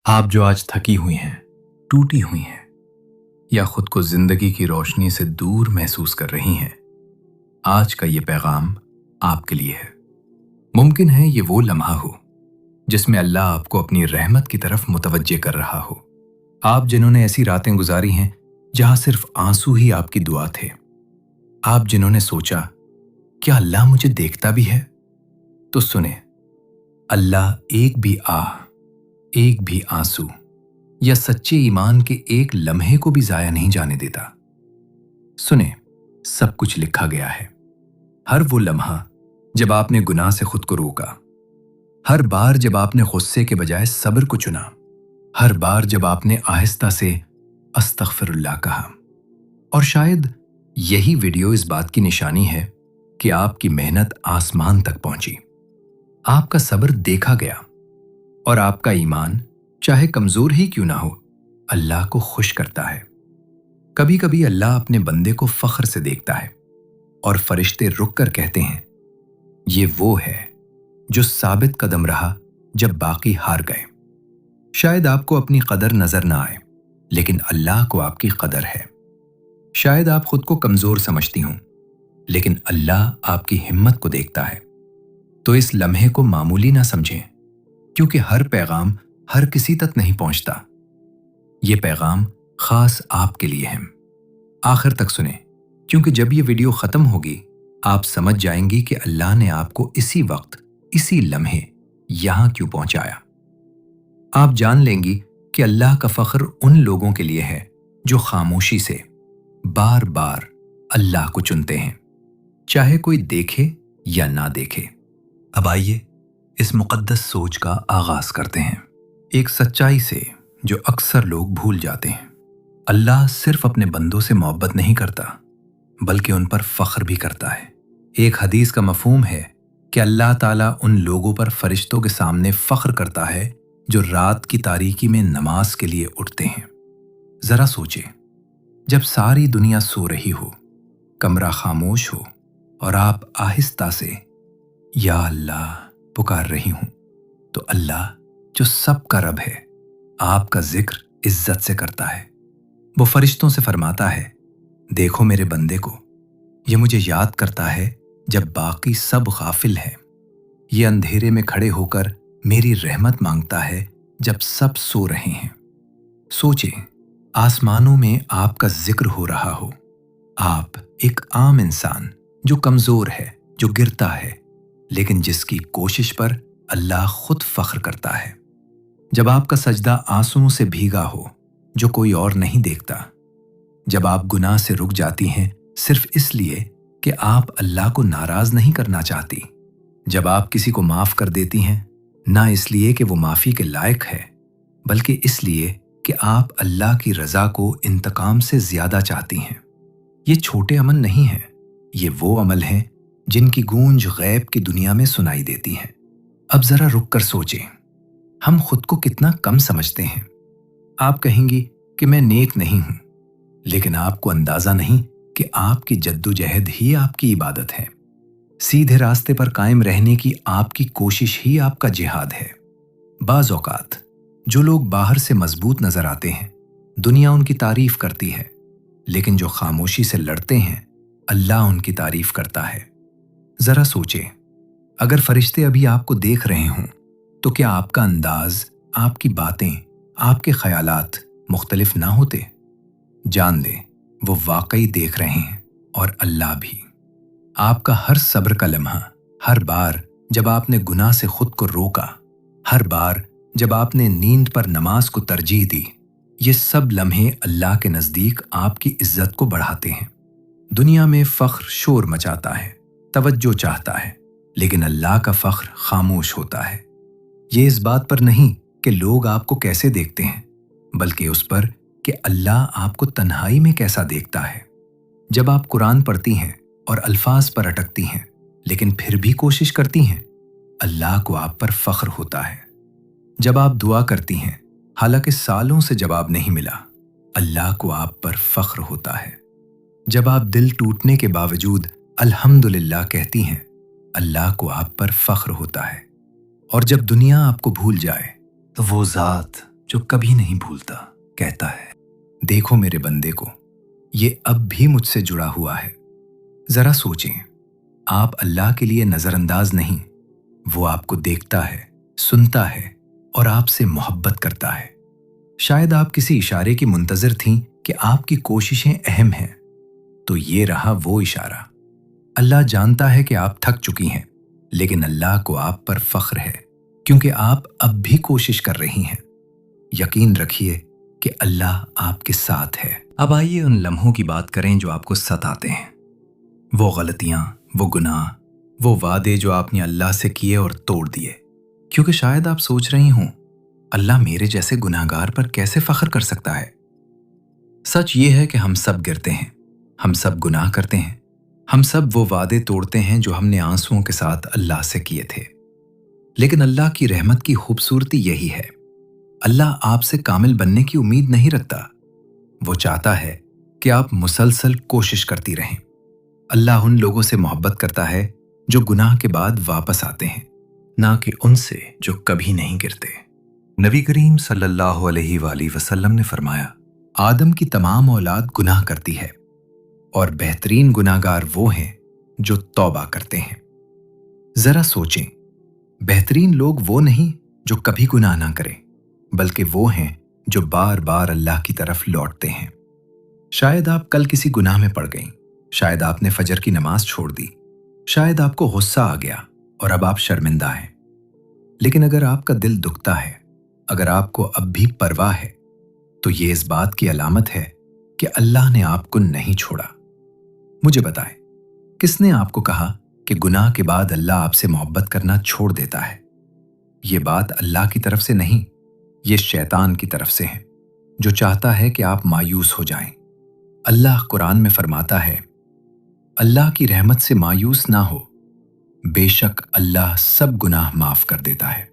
आप जो आज थकी हुई हैं, टूटी हुई हैं या खुद को जिंदगी की रोशनी से दूर महसूस कर रही हैं, आज का ये पैगाम आपके लिए है। मुमकिन है ये वो लम्हा हो जिसमें अल्लाह आपको अपनी रहमत की तरफ मुतवज्जे कर रहा हो। आप जिन्होंने ऐसी रातें गुजारी हैं जहां सिर्फ आंसू ही आपकी दुआ थे। आप जिन्होंने सोचा क्या अल्लाह मुझे देखता भी है? तो सुने, अल्लाह एक भी आह, एक भी आंसू या सच्चे ईमान के एक लम्हे को भी जाया नहीं जाने देता। सुने, सब कुछ लिखा गया है। हर वो लम्हा जब आपने गुनाह से खुद को रोका, हर बार जब आपने गुस्से के बजाय सब्र को चुना, हर बार जब आपने आहिस्ता से अस्तगफिरुल्लाह कहा। और शायद यही वीडियो इस बात की निशानी है कि आपकी मेहनत आसमान तक पहुंची, आपका सब्र देखा गया और आपका ईमान चाहे कमजोर ही क्यों ना हो, अल्लाह को खुश करता है। कभी कभी अल्लाह अपने बंदे को फख्र से देखता है और फरिश्ते रुक कर कहते हैं, ये वो है जो साबित कदम रहा जब बाकी हार गए। शायद आपको अपनी कदर नजर ना आए, लेकिन अल्लाह को आपकी कदर है। शायद आप खुद को कमजोर समझती हों, लेकिन अल्लाह आपकी हिम्मत को देखता है। तो इस लम्हे को मामूली ना समझें, क्योंकि हर पैगाम हर किसी तक नहीं पहुंचता। ये पैगाम खास आपके लिए है। आखिर तक सुने, क्योंकि जब ये वीडियो खत्म होगी आप समझ जाएंगी कि अल्लाह ने आपको इसी वक्त, इसी लम्हे यहां क्यों पहुंचाया। आप जान लेंगी कि अल्लाह का फख्र उन लोगों के लिए है जो खामोशी से बार बार अल्लाह को चुनते हैं, चाहे कोई देखे या ना देखे। अब आइए इस मुकद्दस सोच का आगाज करते हैं, एक सच्चाई से जो अक्सर लोग भूल जाते हैं। अल्लाह सिर्फ अपने बंदों से मोहब्बत नहीं करता, बल्कि उन पर फख्र भी करता है। एक हदीस का मफहूम है कि अल्लाह ताला उन लोगों पर फरिश्तों के सामने फख्र करता है जो रात की तारीकी में नमाज के लिए उठते हैं। जरा सोचें, जब सारी दुनिया सो रही हो, कमरा खामोश हो और आप आहिस्ता से या अल्लाह पुकार रही हूं, तो अल्लाह जो सबका रब है आपका जिक्र इज्जत से करता है। वो फरिश्तों से फरमाता है, देखो मेरे बंदे को, ये मुझे याद करता है जब बाकी सब गाफिल है। ये अंधेरे में खड़े होकर मेरी रहमत मांगता है जब सब सो रहे हैं। सोचें, आसमानों में आपका जिक्र हो रहा हो, आप एक आम इंसान जो कमजोर है, जो गिरता है, लेकिन जिसकी कोशिश पर अल्लाह खुद फख्र करता है। जब आपका सजदा आंसुओं से भीगा हो जो कोई और नहीं देखता, जब आप गुनाह से रुक जाती हैं सिर्फ इसलिए कि आप अल्लाह को नाराज नहीं करना चाहती, जब आप किसी को माफ कर देती हैं ना इसलिए कि वो माफी के लायक है, बल्कि इसलिए कि आप अल्लाह की रजा को इंतकाम से ज्यादा चाहती हैं। ये छोटे अमल नहीं हैं, ये वो अमल हैं जिनकी गूंज गैब की दुनिया में सुनाई देती है। अब जरा रुक कर सोचें, हम खुद को कितना कम समझते हैं। आप कहेंगी कि मैं नेक नहीं हूं, लेकिन आपको अंदाजा नहीं कि आपकी जद्दोजहद ही आपकी इबादत है। सीधे रास्ते पर कायम रहने की आपकी कोशिश ही आपका जिहाद है। बाज़ औकात जो लोग बाहर से मजबूत नजर आते हैं, दुनिया उनकी तारीफ करती है, लेकिन जो खामोशी से लड़ते हैं, अल्लाह उनकी तारीफ करता है। जरा सोचें, अगर फरिश्ते अभी आपको देख रहे हों, तो क्या आपका अंदाज, आपकी बातें, आपके ख्यालात मुख्तलिफ ना होते? जान ले, वो वाकई देख रहे हैं और अल्लाह भी। आपका हर सब्र का लम्हा, हर बार जब आपने गुनाह से खुद को रोका, हर बार जब आपने नींद पर नमाज को तरजीह दी, ये सब लम्हे अल्लाह के नजदीक आपकी इज्जत को बढ़ाते हैं। दुनिया में फख्र शोर मचाता है, तवज्जो चाहता है, लेकिन अल्लाह का फख्र खामोश होता है। ये इस बात पर नहीं कि लोग आपको कैसे देखते हैं, बल्कि उस पर कि अल्लाह आपको तन्हाई में कैसा देखता है। जब आप कुरान पढ़ती हैं और अल्फाज पर अटकती हैं, लेकिन फिर भी कोशिश करती हैं, अल्लाह को आप पर फख्र होता है। जब आप दुआ करती हैं, हालांकि सालों से जवाब नहीं मिला, अल्लाह को आप पर फख्र होता है। जब आप दिल टूटने के बावजूद अल्हम्दुलिल्लाह कहती हैं, अल्लाह को आप पर फख्र होता है। और जब दुनिया आपको भूल जाए, तो वो ज़ात जो कभी नहीं भूलता, कहता है, देखो मेरे बंदे को, ये अब भी मुझसे जुड़ा हुआ है। जरा सोचें, आप अल्लाह के लिए नजरअंदाज नहीं, वो आपको देखता है, सुनता है और आपसे मोहब्बत करता है। शायद आप किसी इशारे की मुंतजर थीं कि आपकी कोशिशें अहम हैं, तो ये रहा वो इशारा। अल्लाह जानता है कि आप थक चुकी हैं, लेकिन अल्लाह को आप पर फख्र है क्योंकि आप अब भी कोशिश कर रही हैं। यकीन रखिए कि अल्लाह आपके साथ है। अब आइए उन लम्हों की बात करें जो आपको सताते हैं। वो गलतियां, वो गुनाह, वो वादे जो आपने अल्लाह से किए और तोड़ दिए। क्योंकि शायद आप सोच रही हों, अल्लाह मेरे जैसे गुनाहगार पर कैसे फख्र कर सकता है। सच ये है कि हम सब गिरते हैं, हम सब गुनाह करते हैं, हम सब वो वादे तोड़ते हैं जो हमने आंसुओं के साथ अल्लाह से किए थे। लेकिन अल्लाह की रहमत की खूबसूरती यही है, अल्लाह आपसे कामिल बनने की उम्मीद नहीं रखता। वो चाहता है कि आप मुसलसल कोशिश करती रहें। अल्लाह उन लोगों से मोहब्बत करता है जो गुनाह के बाद वापस आते हैं, ना कि उनसे जो कभी नहीं गिरते। नबी करीम सल्लल्लाहु अलैहि वसल्लम ने फरमाया, आदम की तमाम औलाद गुनाह करती है और बेहतरीन गुनाहगार वो हैं जो तौबा करते हैं। जरा सोचें, बेहतरीन लोग वो नहीं जो कभी गुनाह ना करें, बल्कि वो हैं जो बार बार अल्लाह की तरफ लौटते हैं। शायद आप कल किसी गुनाह में पड़ गईं, शायद आपने फजर की नमाज छोड़ दी, शायद आपको गुस्सा आ गया और अब आप शर्मिंदा हैं। लेकिन अगर आपका दिल दुखता है, अगर आपको अब भी परवाह है, तो ये इस बात की अलामत है कि अल्लाह ने आपको नहीं छोड़ा। मुझे बताएं, किसने आपको कहा कि गुनाह के बाद अल्लाह आपसे मोहब्बत करना छोड़ देता है? ये बात अल्लाह की तरफ से नहीं, ये शैतान की तरफ से है, जो चाहता है कि आप मायूस हो जाएं। अल्लाह कुरान में फरमाता है, अल्लाह की रहमत से मायूस ना हो, बेशक अल्लाह सब गुनाह माफ कर देता है।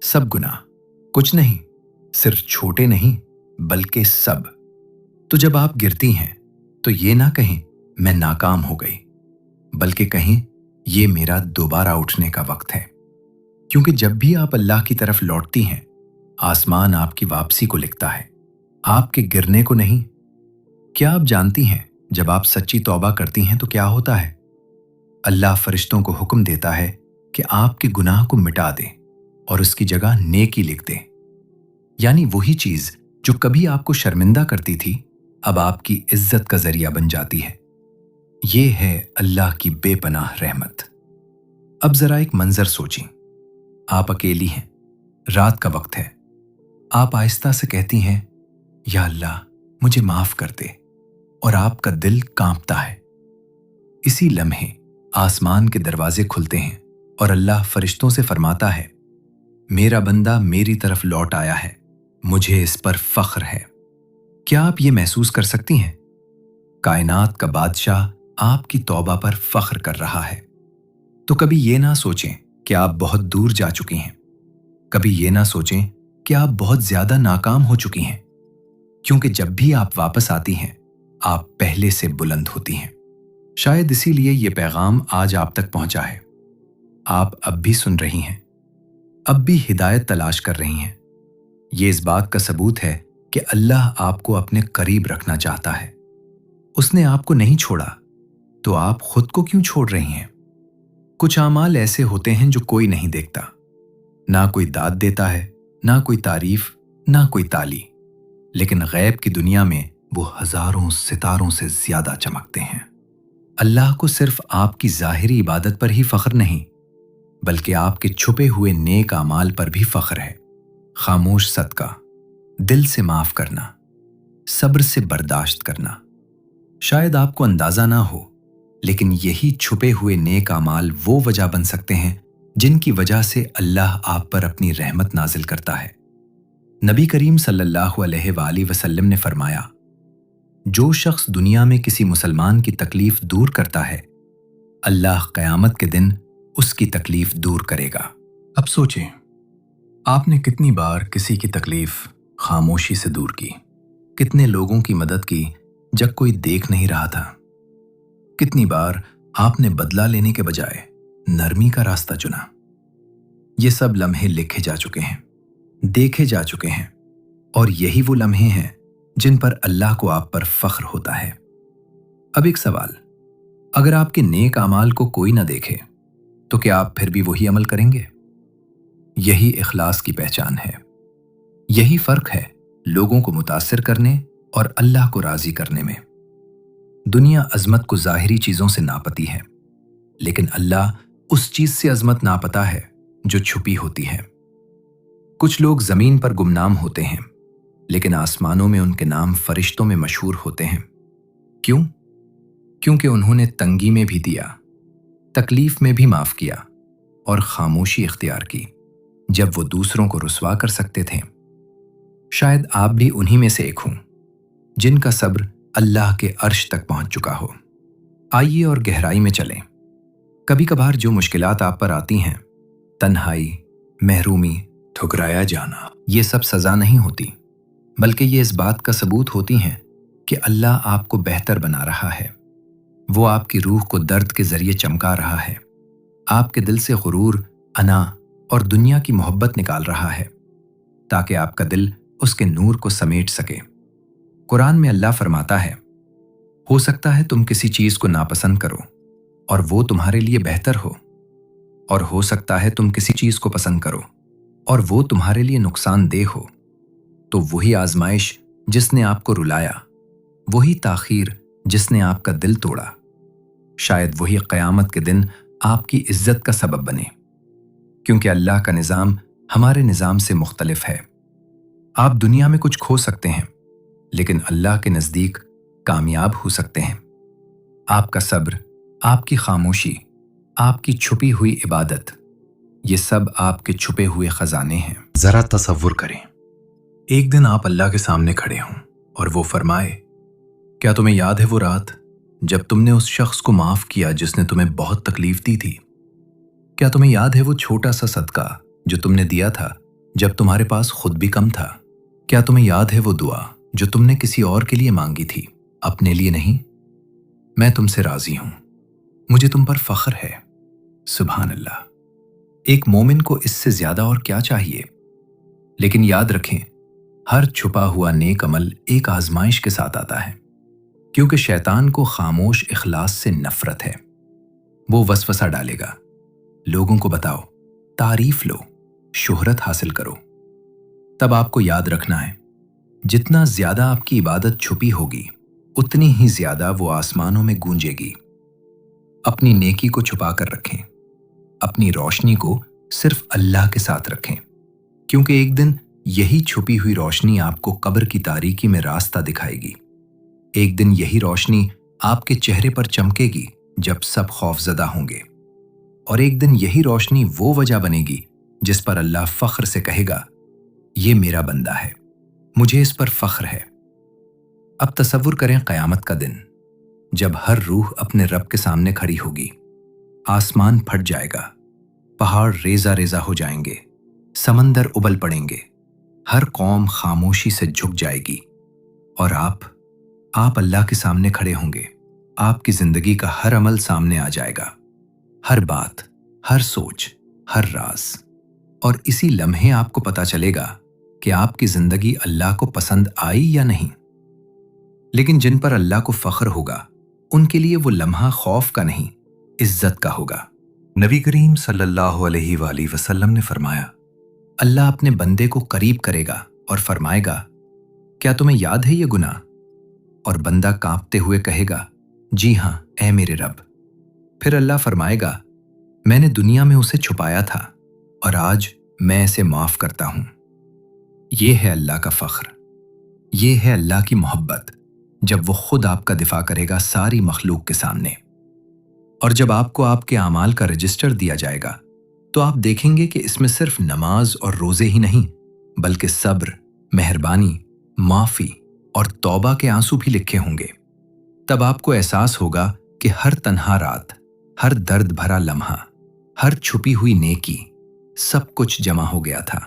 सब गुनाह, कुछ नहीं, सिर्फ छोटे नहीं बल्कि सब। तो जब आप गिरती हैं तो ये ना कहें मैं नाकाम हो गई, बल्कि कहें ये मेरा दोबारा उठने का वक्त है। क्योंकि जब भी आप अल्लाह की तरफ लौटती हैं, आसमान आपकी वापसी को लिखता है, आपके गिरने को नहीं। क्या आप जानती हैं, जब आप सच्ची तौबा करती हैं तो क्या होता है? अल्लाह फरिश्तों को हुक्म देता है कि आपके गुनाह को मिटा दें और उसकी जगह नेकी लिख दें। यानी वही चीज जो कभी आपको शर्मिंदा करती थी, अब आपकी इज्जत का जरिया बन जाती है। ये है अल्लाह की बेपनाह रहमत। अब जरा एक मंजर सोचें, आप अकेली हैं, रात का वक्त है, आप आहिस्ता से कहती हैं, या अल्लाह मुझे माफ कर दे, और आपका दिल कांपता है। इसी लम्हे आसमान के दरवाजे खुलते हैं और अल्लाह फरिश्तों से फरमाता है, मेरा बंदा मेरी तरफ लौट आया है, मुझे इस पर फख्र है। क्या आप ये महसूस कर सकती हैं? कायनात का बादशाह आपकी तौबा पर फख्र कर रहा है। तो कभी ये ना सोचें कि आप बहुत दूर जा चुकी हैं, कभी ये ना सोचें कि आप बहुत ज्यादा नाकाम हो चुकी हैं, क्योंकि जब भी आप वापस आती हैं, आप पहले से बुलंद होती हैं। शायद इसीलिए ये पैगाम आज आप तक पहुंचा है। आप अब भी सुन रही हैं, अब भी हिदायत तलाश कर रही हैं। ये इस बात का सबूत है कि अल्लाह आपको अपने करीब रखना चाहता है। उसने आपको नहीं छोड़ा, तो आप खुद को क्यों छोड़ रही हैं? कुछ आमाल ऐसे होते हैं जो कोई नहीं देखता, ना कोई दाद देता है, ना कोई तारीफ, ना कोई ताली, लेकिन गैब की दुनिया में वो हजारों सितारों से ज्यादा चमकते हैं। अल्लाह को सिर्फ आपकी जाहिरी इबादत पर ही फख्र नहीं, बल्कि आपके छुपे हुए नेक आमाल पर भी फख्र है। खामोश सदका, दिल से माफ करना, सब्र से बर्दाश्त करना। शायद आपको अंदाजा ना हो, लेकिन यही छुपे हुए नेक आमाल वो वजह बन सकते हैं जिनकी वजह से अल्लाह आप पर अपनी रहमत नाजिल करता है। नबी करीम सल्लल्लाहु अलैहि वसल्लम ने फरमाया, जो शख्स दुनिया में किसी मुसलमान की तकलीफ दूर करता है, अल्लाह क़यामत के दिन उसकी तकलीफ दूर करेगा। अब सोचें, आपने कितनी बार किसी की तकलीफ खामोशी से दूर की, कितने लोगों की मदद की जब कोई देख नहीं रहा था, कितनी बार आपने बदला लेने के बजाय नरमी का रास्ता चुना। ये सब लम्हे लिखे जा चुके हैं, देखे जा चुके हैं, اور یہی وہ لمحے ہیں جن پر اللہ کو آپ پر فخر ہوتا ہے۔ اب ایک سوال، اگر آپ کے نیک اعمال کو کوئی نہ دیکھے تو کیا آپ پھر بھی وہی عمل کریں گے؟ یہی اخلاص کی پہچان ہے۔ یہی فرق ہے لوگوں کو متاثر کرنے اور اللہ کو راضی کرنے میں۔ دنیا عظمت کو ظاہری چیزوں سے ناپتی ہے، لیکن اللہ اس چیز سے عظمت ناپتہ ہے جو چھپی ہوتی ہے۔ کچھ لوگ زمین پر گمنام ہوتے ہیں، لیکن آسمانوں میں ان کے نام فرشتوں میں مشہور ہوتے ہیں۔ کیوں؟ کیونکہ انہوں نے تنگی میں بھی دیا، تکلیف میں بھی معاف کیا، اور خاموشی اختیار کی جب وہ دوسروں کو رسوا کر سکتے تھے۔ شاید آپ بھی انہی میں سے ایک ہوں جن کا صبر اللہ کے عرش تک پہنچ چکا ہو۔ آئیے اور گہرائی میں چلیں۔ کبھی کبھار جو مشکلات آپ پر آتی ہیں، تنہائی، محرومی، ٹھکرایا جانا، یہ سب سزا نہیں ہوتی، بلکہ یہ اس بات کا ثبوت ہوتی ہیں کہ اللہ آپ کو بہتر بنا رہا ہے۔ وہ آپ کی روح کو درد کے ذریعے چمکا رہا ہے، آپ کے دل سے غرور، انا اور دنیا کی محبت نکال رہا ہے، تاکہ آپ کا دل اس کے نور کو سمیٹ سکے۔ قرآن میں اللہ فرماتا ہے، ہو سکتا ہے تم کسی چیز کو ناپسند کرو اور وہ تمہارے لیے بہتر اور ہو سکتا ہے تم کسی چیز کو پسند کرو اور وہ تمہارے لیے نقصان دہ ہو۔ تو وہی آزمائش جس نے آپ کو رلایا، وہی تاخیر جس نے آپ کا دل توڑا، شاید وہی قیامت کے دن آپ کی عزت کا سبب بنے، کیونکہ اللہ کا نظام ہمارے نظام سے مختلف ہے۔ آپ دنیا میں کچھ کھو سکتے ہیں، لیکن اللہ کے نزدیک کامیاب ہو سکتے ہیں۔ آپ کا صبر، آپ کی خاموشی، آپ کی چھپی ہوئی عبادت، یہ سب آپ کے چھپے ہوئے خزانے ہیں۔ ذرا تصور کریں، ایک دن آپ اللہ کے سامنے کھڑے ہوں اور وہ فرمائے، کیا تمہیں یاد ہے وہ رات جب تم نے اس شخص کو معاف کیا جس نے تمہیں بہت تکلیف دی تھی؟ کیا تمہیں یاد ہے وہ چھوٹا سا صدقہ جو تم نے دیا تھا جب تمہارے پاس خود بھی کم تھا؟ کیا تمہیں یاد ہے وہ دعا جو تم نے کسی اور کے لیے مانگی تھی، اپنے لیے نہیں؟ میں تم سے راضی ہوں، مجھے تم پر فخر ہے۔ سبحان اللہ۔ ایک مومن کو اس سے زیادہ اور کیا چاہیے؟ لیکن یاد رکھیں، ہر چھپا ہوا نیک عمل ایک آزمائش کے ساتھ آتا ہے، کیونکہ شیطان کو خاموش اخلاص سے نفرت ہے۔ وہ وسوسہ ڈالے گا، لوگوں کو بتاؤ، تعریف لو، شہرت حاصل کرو۔ تب آپ کو یاد رکھنا ہے، جتنا زیادہ آپ کی عبادت چھپی ہوگی، اتنی ہی زیادہ وہ آسمانوں میں گونجے گی۔ اپنی نیکی کو چھپا کر رکھیں، اپنی روشنی کو صرف اللہ کے ساتھ رکھیں، کیونکہ ایک دن یہی چھپی ہوئی روشنی آپ کو قبر کی تاریکی میں راستہ دکھائے گی۔ ایک دن یہی روشنی آپ کے چہرے پر چمکے گی جب سب خوفزدہ ہوں گے، اور ایک دن یہی روشنی وہ وجہ بنے گی جس پر اللہ فخر سے کہے گا، یہ میرا بندہ ہے، مجھے اس پر فخر ہے۔ اب تصور کریں قیامت کا دن، جب ہر روح اپنے رب کے سامنے کھڑی ہوگی، آسمان پھٹ جائے گا، پہاڑ ریزہ ریزہ ہو جائیں گے، سمندر ابل پڑیں گے، ہر قوم خاموشی سے جھک جائے گی، اور آپ اللہ کے سامنے کھڑے ہوں گے۔ آپ کی زندگی کا ہر عمل سامنے آ جائے گا، ہر بات، ہر سوچ، ہر راز، اور اسی لمحے آپ کو پتا چلے گا کہ آپ کی زندگی اللہ کو پسند آئی یا نہیں۔ لیکن جن پر اللہ کو فخر ہوگا، ان کے لیے وہ لمحہ خوف کا نہیں، عزت کا ہوگا۔ نبی کریم صلی اللہ علیہ وآلہ وسلم نے فرمایا، اللہ اپنے بندے کو قریب کرے گا اور فرمائے گا، کیا تمہیں یاد ہے یہ گناہ؟ اور بندہ کانپتے ہوئے کہے گا، جی ہاں اے میرے رب۔ پھر اللہ فرمائے گا، میں نے دنیا میں اسے چھپایا تھا اور آج میں اسے معاف کرتا ہوں۔ یہ ہے اللہ کا فخر، یہ ہے اللہ کی محبت، جب وہ خود آپ کا دفاع کرے گا ساری مخلوق کے سامنے۔ اور جب آپ کو آپ کے اعمال کا رجسٹر دیا جائے گا، تو آپ دیکھیں گے کہ اس میں صرف نماز اور روزے ہی نہیں، بلکہ صبر، مہربانی، معافی اور توبہ کے آنسو بھی لکھے ہوں گے۔ تب آپ کو احساس ہوگا کہ ہر تنہا رات، ہر درد بھرا لمحہ، ہر چھپی ہوئی نیکی، سب کچھ جمع ہو گیا تھا۔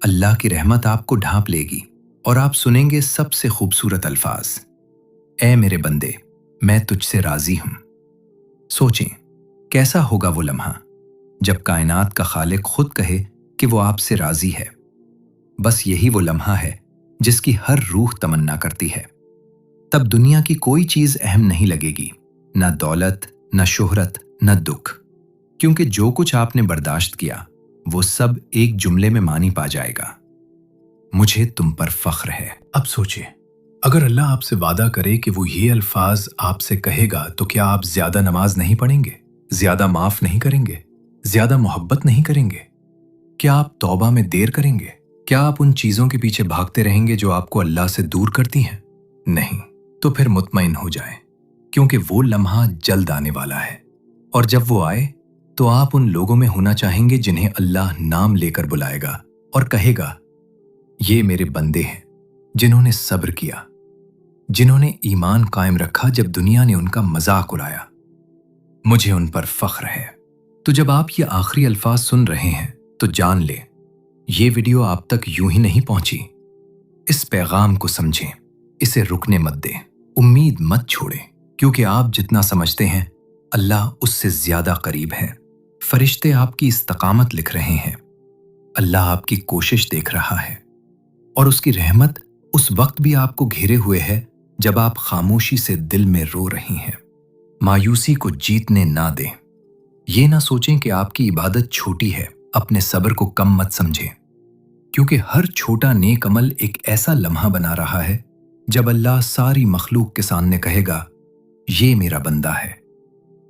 اللہ کی رحمت آپ کو ڈھانپ لے گی اور آپ سنیں گے سب سے خوبصورت الفاظ، اے میرے بندے، میں تجھ سے راضی ہوں۔ سوچیں، کیسا ہوگا وہ لمحہ جب کائنات کا خالق خود کہے کہ وہ آپ سے راضی ہے۔ بس یہی وہ لمحہ ہے जिसकी हर रूह तमन्ना करती है। तब दुनिया की कोई चीज अहम नहीं लगेगी, न दौलत, न शोहरत, न दुख, क्योंकि जो कुछ आपने बर्दाश्त किया वो सब एक जुमले में मानी पा जाएगा, मुझे तुम पर फख्र है। अब सोचिए, अगर अल्लाह आपसे वादा करे कि वो ये अल्फाज आपसे कहेगा, तो क्या आप ज्यादा नमाज नहीं पढ़ेंगे, ज्यादा माफ नहीं करेंगे, ज्यादा मोहब्बत नहीं करेंगे? क्या आप तौबा में देर करेंगे? क्या आप उन चीजों के पीछे भागते रहेंगे जो आपको अल्लाह से दूर करती हैं? नहीं। तो फिर मुतमईन हो जाएं, क्योंकि वो लम्हा जल्द आने वाला है, और जब वो आए तो आप उन लोगों में होना चाहेंगे जिन्हें अल्लाह नाम लेकर बुलाएगा और कहेगा, ये मेरे बंदे हैं जिन्होंने सब्र किया, जिन्होंने ईमान कायम रखा जब दुनिया ने उनका मजाक उड़ाया, मुझे उन पर फख्र है। तो जब आप ये आखिरी अल्फाज सुन रहे हैं तो जान ले, ये वीडियो आप तक यूं ही नहीं पहुंची। इस पैगाम को समझें, इसे रुकने मत दें, उम्मीद मत छोड़ें, क्योंकि आप जितना समझते हैं अल्लाह उससे ज्यादा करीब है। फरिश्ते आपकी इस्तकामत लिख रहे हैं, अल्लाह आपकी कोशिश देख रहा है, और उसकी रहमत उस वक्त भी आपको घेरे हुए है जब आप खामोशी से दिल में रो रही हैं। मायूसी को जीतने ना दें। ये ना सोचें कि आपकी इबादत छोटी है, अपने सब्र को कम मत समझें, क्योंकि हर छोटा नेक अमल एक ऐसा लम्हा बना रहा है जब अल्लाह सारी मखलूक के सामने कहेगा, ये मेरा बंदा है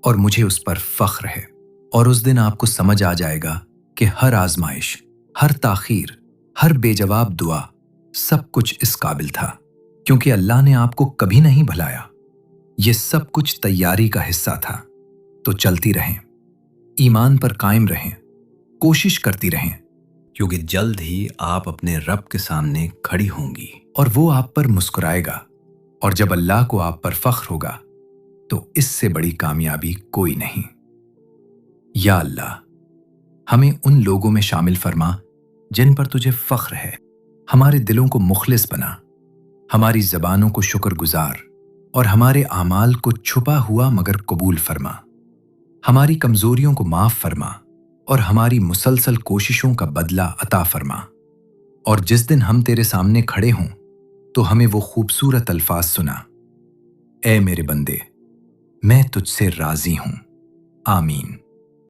और मुझे उस पर फख्र है। और उस दिन आपको समझ आ जाएगा कि हर आजमाइश, हर ताखीर, हर बेजवाब दुआ, सब कुछ इस काबिल था, क्योंकि अल्लाह ने आपको कभी नहीं भुलाया। ये सब कुछ तैयारी का हिस्सा था। तो चलती रहें, ईमान पर कायम रहें, कोशिश करती रहें, क्योंकि जल्द ही आप अपने रब के सामने खड़ी होंगी और वो आप पर मुस्कुराएगा। और जब अल्लाह को आप पर फख्र होगा तो इससे बड़ी कामयाबी कोई नहीं। या अल्लाह, हमें उन लोगों में शामिल फरमा जिन पर तुझे फख्र है। हमारे दिलों को मुखलिस बना, हमारी ज़बानों को शुक्रगुजार और हमारे आमाल को छुपा हुआ मगर कबूल फरमा। हमारी कमजोरियों को माफ फरमा और हमारी मुसलसल कोशिशों का बदला अता फरमा। और जिस दिन हम तेरे सामने खड़े हों तो हमें वो खूबसूरत अल्फाज सुना, ए मेरे बंदे, मैं तुझसे राजी हूं। आमीन।